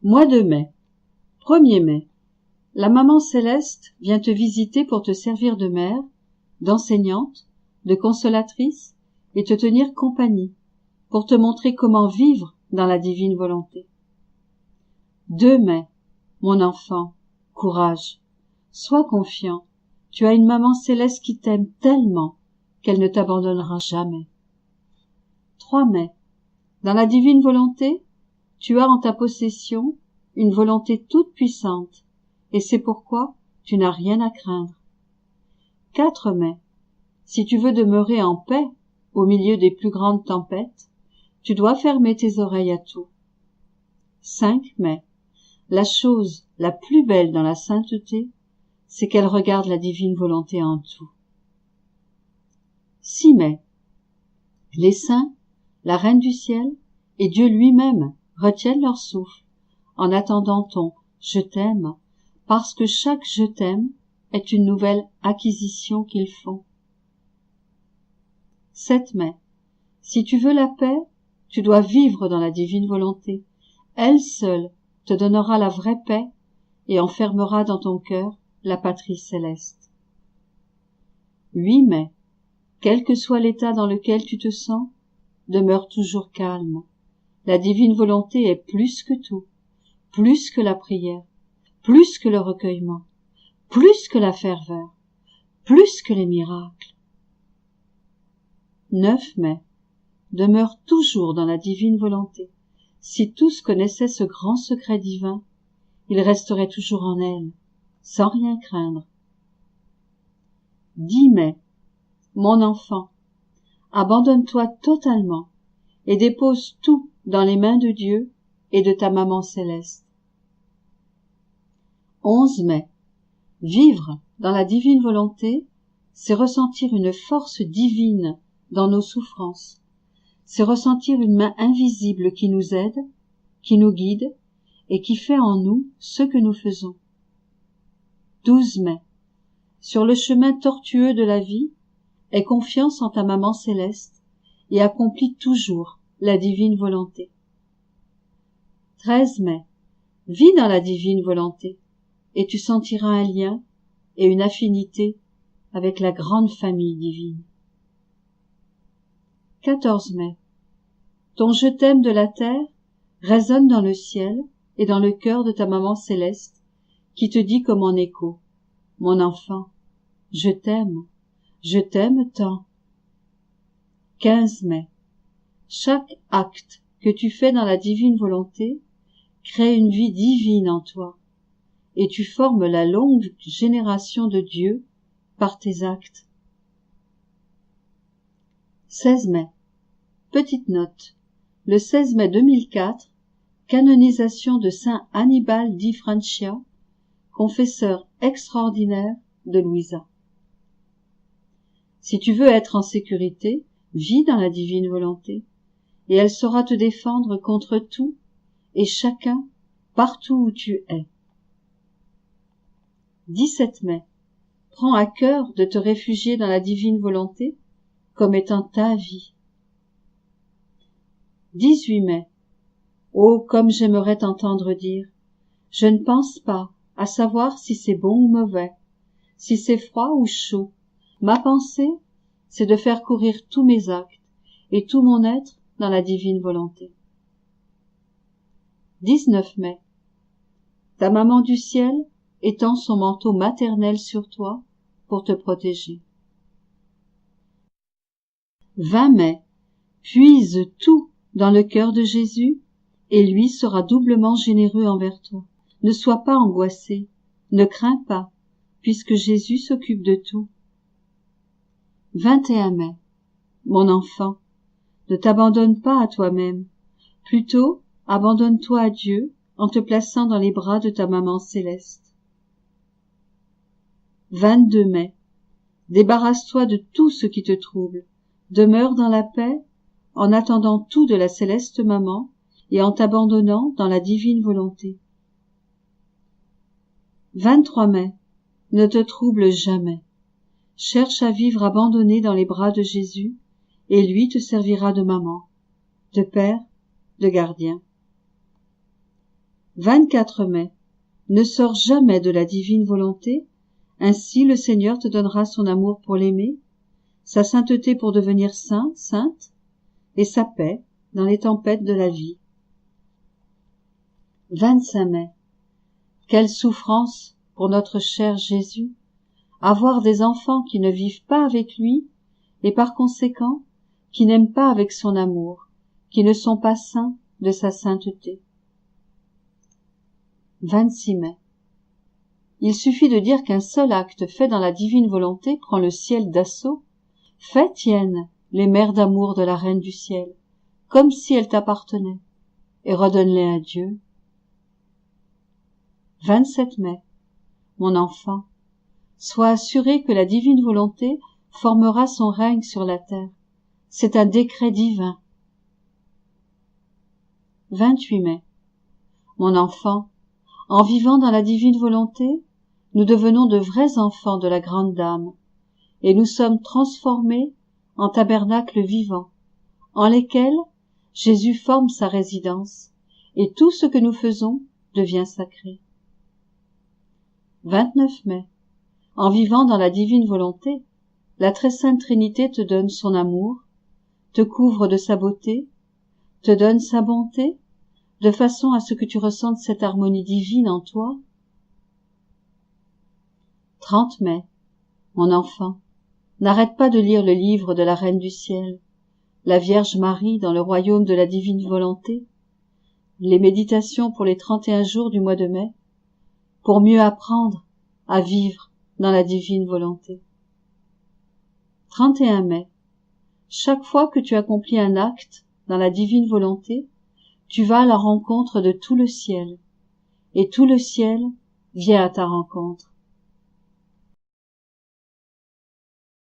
Mois de mai. 1er mai. La maman céleste vient te visiter pour te servir de mère, d'enseignante, de consolatrice et te tenir compagnie, pour te montrer comment vivre dans la divine volonté. 2 mai. Mon enfant, courage. Sois confiant. Tu as une maman céleste qui t'aime tellement qu'elle ne t'abandonnera jamais. 3 mai. Dans la divine volonté, tu as en ta possession une volonté toute puissante, et c'est pourquoi tu n'as rien à craindre. 4 mai. Si tu veux demeurer en paix au milieu des plus grandes tempêtes, tu dois fermer tes oreilles à tout. 5 mai. La chose la plus belle dans la sainteté, c'est qu'elle regarde la divine volonté en tout. 6 mai. Les saints, la Reine du ciel et Dieu lui-même retiennent leur souffle en attendant ton « je t'aime » parce que chaque « je t'aime » est une nouvelle acquisition qu'ils font. 7 mai. Si tu veux la paix, tu dois vivre dans la divine volonté. Elle seule te donnera la vraie paix et enfermera dans ton cœur la patrie céleste. 8 mai. Quel que soit l'état dans lequel tu te sens, demeure toujours calme. La divine volonté est plus que tout, plus que la prière, plus que le recueillement, plus que la ferveur, plus que les miracles. 9 mai. Demeure toujours dans la divine volonté. Si tous connaissaient ce grand secret divin, ils resteraient toujours en elle, sans rien craindre. 10 mai. Mon enfant, abandonne-toi totalement et dépose tout dans les mains de Dieu et de ta maman céleste. 11 mai. Vivre dans la divine volonté, c'est ressentir une force divine dans nos souffrances. C'est ressentir une main invisible qui nous aide, qui nous guide et qui fait en nous ce que nous faisons. 12 mai. Sur le chemin tortueux de la vie, aie confiance en ta maman céleste et accomplis toujours la divine volonté. 13 mai. Vis dans la divine volonté et tu sentiras un lien et une affinité avec la grande famille divine. 14 mai. Ton je t'aime de la terre résonne dans le ciel et dans le cœur de ta maman céleste qui te dit comme en écho: mon enfant, je t'aime tant. 15 mai. Chaque acte que tu fais dans la divine volonté crée une vie divine en toi et tu formes la longue génération de Dieu par tes actes. 16 mai. Petite note. Le 16 mai 2004, canonisation de Saint Annibal di Francia, confesseur extraordinaire de Louisa. Si tu veux être en sécurité, vis dans la divine volonté, et elle saura te défendre contre tout et chacun partout où tu es. 17 mai. Prends à cœur de te réfugier dans la divine volonté comme étant ta vie. 18 mai. Oh, comme j'aimerais t'entendre dire: je ne pense pas à savoir si c'est bon ou mauvais, si c'est froid ou chaud. Ma pensée, c'est de faire courir tous mes actes et tout mon être dans la divine volonté. 19 mai. Ta maman du ciel étend son manteau maternel sur toi pour te protéger. 20 mai. Puise tout dans le cœur de Jésus et lui sera doublement généreux envers toi. Ne sois pas angoissé, ne crains pas, puisque Jésus s'occupe de tout. 21 mai. Mon enfant, ne t'abandonne pas à toi-même, plutôt abandonne-toi à Dieu en te plaçant dans les bras de ta maman céleste. 22 mai. Débarrasse-toi de tout ce qui te trouble, demeure dans la paix en attendant tout de la céleste maman et en t'abandonnant dans la divine volonté. 23 mai. Ne te trouble jamais. Cherche à vivre abandonné dans les bras de Jésus et lui te servira de maman, de père, de gardien. 24 mai. Ne sors jamais de la divine volonté, ainsi le Seigneur te donnera son amour pour l'aimer, sa sainteté pour devenir saint, sainte, et sa paix dans les tempêtes de la vie. 25 mai. Quelle souffrance pour notre cher Jésus, avoir des enfants qui ne vivent pas avec lui et par conséquent qui n'aiment pas avec son amour, qui ne sont pas saints de sa sainteté. 26 mai. Il suffit de dire qu'un seul acte fait dans la divine volonté prend le ciel d'assaut. Fais tienne les mers d'amour de la Reine du ciel, comme si elles t'appartenaient, et redonne-les à Dieu. 27 mai. Mon enfant, sois assuré que la divine volonté formera son règne sur la terre. C'est un décret divin. 28 mai. Mon enfant, en vivant dans la divine volonté, nous devenons de vrais enfants de la grande dame, et nous sommes transformés en tabernacles vivants, en lesquels Jésus forme sa résidence, et tout ce que nous faisons devient sacré. 29 mai. En vivant dans la divine volonté, la très sainte Trinité te donne son amour, te couvre de sa beauté, te donne sa bonté, de façon à ce que tu ressentes cette harmonie divine en toi. 30 mai. Mon enfant, n'arrête pas de lire le livre de la Reine du ciel, la Vierge Marie dans le royaume de la divine volonté, les méditations pour les 31 jours du mois de mai, pour mieux apprendre à vivre dans la divine volonté. 31 mai. Chaque fois que tu accomplis un acte dans la divine volonté, tu vas à la rencontre de tout le ciel, et tout le ciel vient à ta rencontre.